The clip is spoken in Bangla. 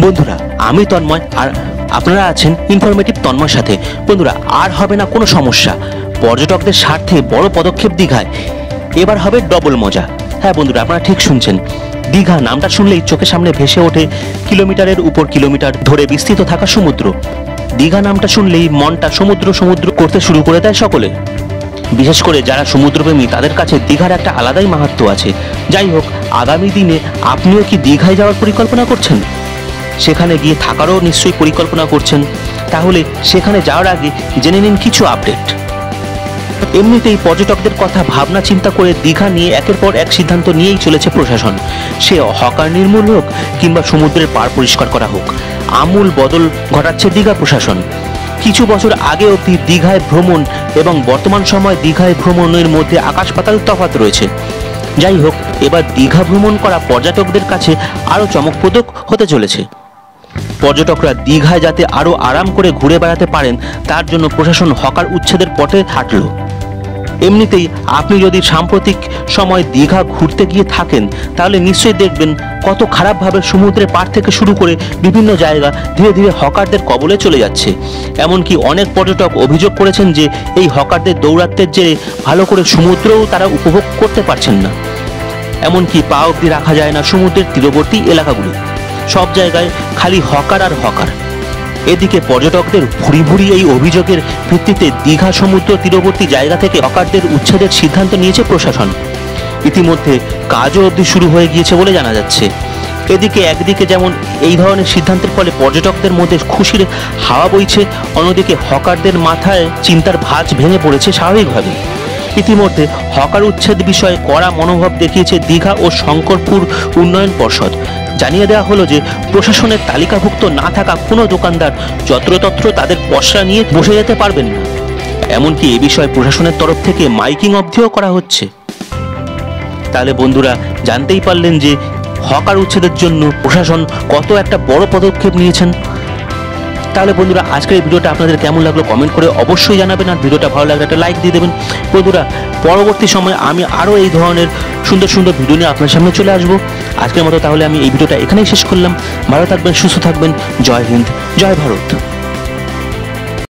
বন্ধুরা, আমি তন্ময় আর আপনারা আছেন ইনফরমেটিভ তন্ময়ের সাথে। বন্ধুরা, আর হবে না কোনো সমস্যা। পর্যটকদের স্বার্থে বড় পদক্ষেপ দীঘায়। এবার হবে ডবল মজা। হ্যাঁ বন্ধুরা, আপনারা ঠিক শুনছেন। দীঘা নামটা শুনলেই চোখের সামনে ভেসে ওঠে কিলোমিটারের উপর কিলোমিটার ধরে বিস্তৃত থাকা সমুদ্র। দীঘা নামটা শুনলেই মনটা সমুদ্র সমুদ্র করতে শুরু করে দেয় সকলে। বিশেষ করে যারা সমুদ্রপ্রেমী তাদের কাছে দীঘার একটা আলাদাই মাহাত্ম্য আছে। যাই হোক, আগামী দিনে আপনিও কি দীঘায় যাওয়ার পরিকল্পনা করছেন? সেখানে গিয়ে থাকারও নিশ্চয়ই পরিকল্পনা করছেন। তাহলে সেখানে যাওয়ার আগে জেনে নিন কিছু আপডেট। এমনিতেই পর্যটকদের কথা ভাবনা চিন্তা করে দীঘা নিয়ে একের পর এক সিদ্ধান্ত নিয়েই চলেছে প্রশাসন। সে হকার নির্মূল হোক কিংবা সমুদ্রের পাড় পরিষ্কার করা হোক, আমূল বদল ঘটাচ্ছে দীঘা প্রশাসন। কিছু বছর আগে অবধি দীঘায় ভ্রমণ এবং বর্তমান সময় দীঘায় ভ্রমণের মধ্যে আকাশ পাতাল তফাৎ রয়েছে। যাই হোক, এবার দীঘা ভ্রমণ করা পর্যটকদের কাছে আরও চমকপ্রদ হতে চলেছে। পর্যটকরা দীঘায় যাতে আরও আরাম করে ঘুরে বেড়াতে পারেন তার জন্য প্রশাসন হকার উচ্ছেদের পথে হাঁটল। এমনিতেই আপনি যদি সাম্প্রতিক সময় দীঘা ঘুরতে গিয়ে থাকেন তাহলে নিশ্চয়ই দেখবেন কত খারাপভাবে সমুদ্রের পাড় থেকে শুরু করে বিভিন্ন জায়গা ধীরে ধীরে হকারদের কবলে চলে যাচ্ছে। এমনকি অনেক পর্যটক অভিযোগ করেছেন যে এই হকারদের দৌরাত্ম্যের জেরে ভালো করে সমুদ্রও তারা উপভোগ করতে পারছেন না। এমনকি পা অবধি রাখা যায় না সমুদ্রের তীরবর্তী এলাকাগুলি। সব জায়গায় খালি হকার আর হকার। এদিকে পর্যটকদের ভুরি ভুরি এই অভিযোগের ভিত্তিতে দীঘা সমুদ্র তীরবর্তী জায়গা থেকে হকারদের উচ্ছেদের সিদ্ধান্ত নিয়েছে প্রশাসন। ইতিমধ্যে কাজও অবধি শুরু হয়ে গিয়েছে বলে জানা যাচ্ছে। এদিকে একদিকে যেমন এই ধরনের সিদ্ধান্তের ফলে পর্যটকদের মধ্যে খুশির হাওয়া বইছে, অন্যদিকে হকারদের মাথায় চিন্তার ভাঁজ ভেঙে পড়েছে স্বাভাবিকভাবে। ইতিমধ্যে হকার উচ্ছেদ বিষয়ে কড়া মনোভাব দেখিয়েছে দীঘা ও শঙ্করপুর উন্নয়ন পর্ষদ। জানিয়ে দেওয়া হলো যে প্রশাসনের তালিকাভুক্ত না থাকা কোনো দোকানদার যত্রতত্র তাদের পসরা নিয়ে বসে যেতে পারবেন না। এমনকি এ বিষয়ে প্রশাসনের তরফ থেকে মাইকিং অবধিও করা হচ্ছে। তাহলে বন্ধুরা, জানতেই পারলেন যে হকার উচ্ছেদের জন্য প্রশাসন কত একটা বড় পদক্ষেপ নিয়েছেন। তাহলে বন্ধুরা, আজকের এই ভিডিওটা আপনাদের কেমন লাগলো কমেন্ট করে অবশ্যই জানাবেন। আর ভিডিওটা ভালো লাগলে একটা লাইক দিয়ে দেবেন। বন্ধুরা, পরবর্তী সময় আমি আরও এই ধরনের সুন্দর সুন্দর ভিডিও নিয়ে আপনার সামনে চলে আসবো। আজকের মতো তাহলে আমি এই ভিডিওটা এখানেই শেষ করলাম। ভালো থাকবেন, সুস্থ থাকবেন। জয় হিন্দ, জয় ভারত।